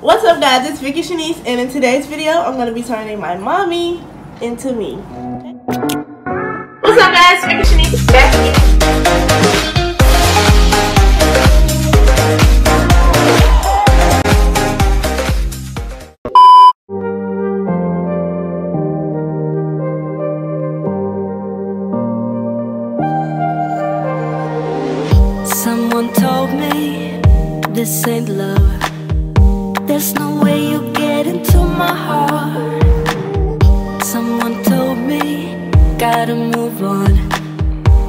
What's up guys, it's Vicky Shanice, and in today's video I'm going to be turning my mommy into me. Okay? What's up guys, Vicky Shanice back again. Someone told me this ain't love. There's no way you get into my heart. Someone told me gotta move on.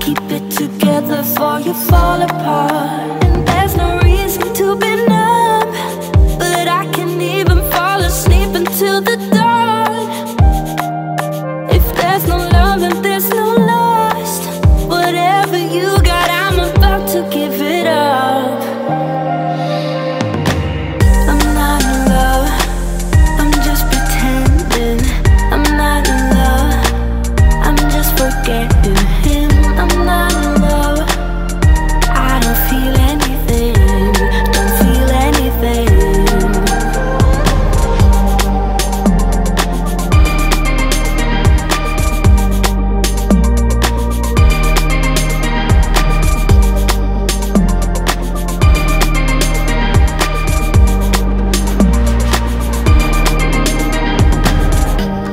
Keep it together before you fall apart. And there's no reason to be numb, but I can't even fall asleep until the dawn. If there's no love and there's no lust, whatever you got, I'm about to give it up. I'm not in love, I'm just pretending. I'm not in love, I'm just forgetting him. I'm not in love, I don't feel anything, don't feel anything.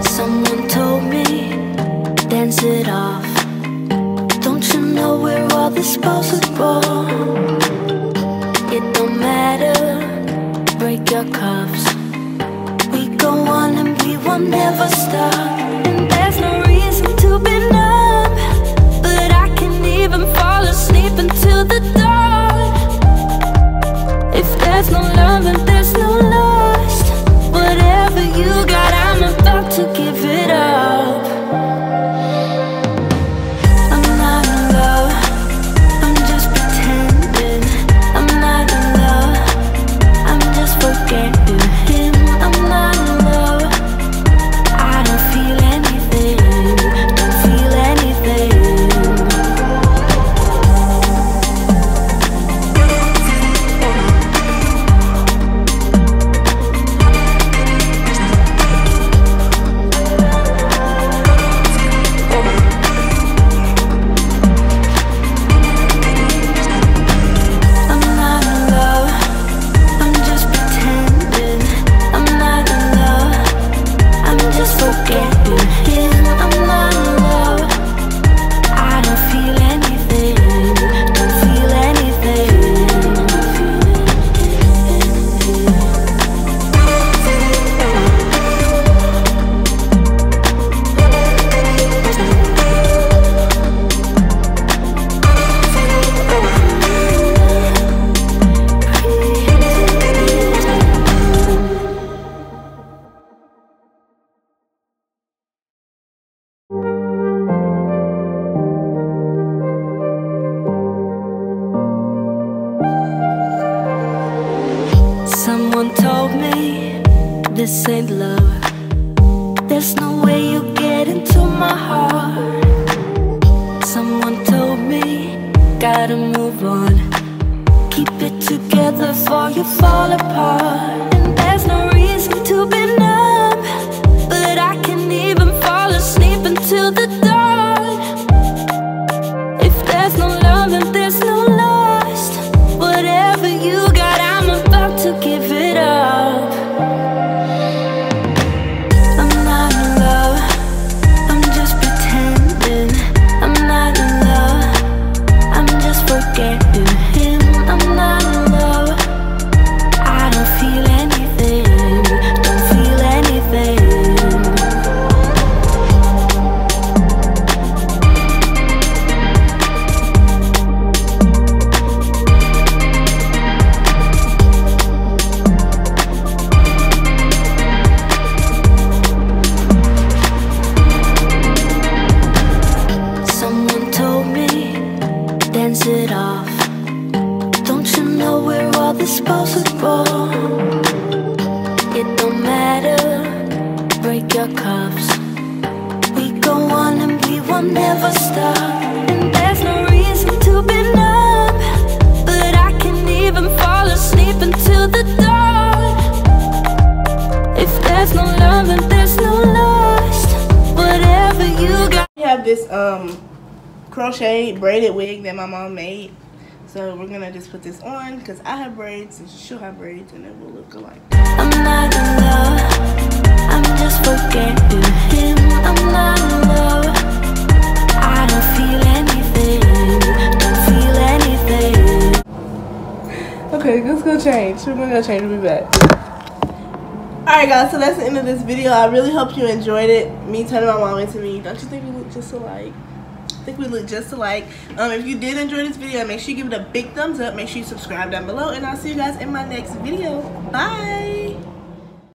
Someone told me, dance it off. Don't you know we're all disposable? It don't matter, break your cuffs. We go on and we will never stop. And there's no reason to be numb, but I can't even fall asleep until the dawn. If there's no love and there's no lust, whatever you got, I'm about to give it up. I'm not in love, I'm just pretending. I'm not in love, I'm just forgetting him. I'm not in love, I don't feel anything, don't feel anything. I'm not in love, I'm just pretending. I'm not in love, I'm just forgetting him. I'm not in love, I don't feel anything, don't feel anything. Someone told me this ain't love. There's no way you get into my heart. Someone told me gotta move on. Keep it together before you fall apart. And there's no reason to be numb, but I can't even fall asleep until the dawn. If there's no love and there's no lust, whatever you got, I'm about to give it up. I'm not in love, I'm just pretending. I'm not in love, I'm just forgetting him. I'm not in love, I don't feel anything, don't feel anything. Someone told me, dance it off. Don't you know we're all disposable? It don't matter, break your cuffs. We go on and we will never stop. And there's no reason to be numb, but I can't even fall asleep until the dawn. this crochet braided wig that my mom made. So we're gonna just put this on because I have braids and she'll have braids and it will look alike. I'm not in love, I'm just forgetting him. I'm not in love, I don't feel anything, Okay, let's go change. We're gonna go change, we'll be back. Alright guys, so that's the end of this video. I really hope you enjoyed it. Me turning my mom into me. Don't you think we look just alike? I think we look just alike. If you did enjoy this video, make sure you give it a big thumbs up. Make sure you subscribe down below. And I'll see you guys in my next video. Bye!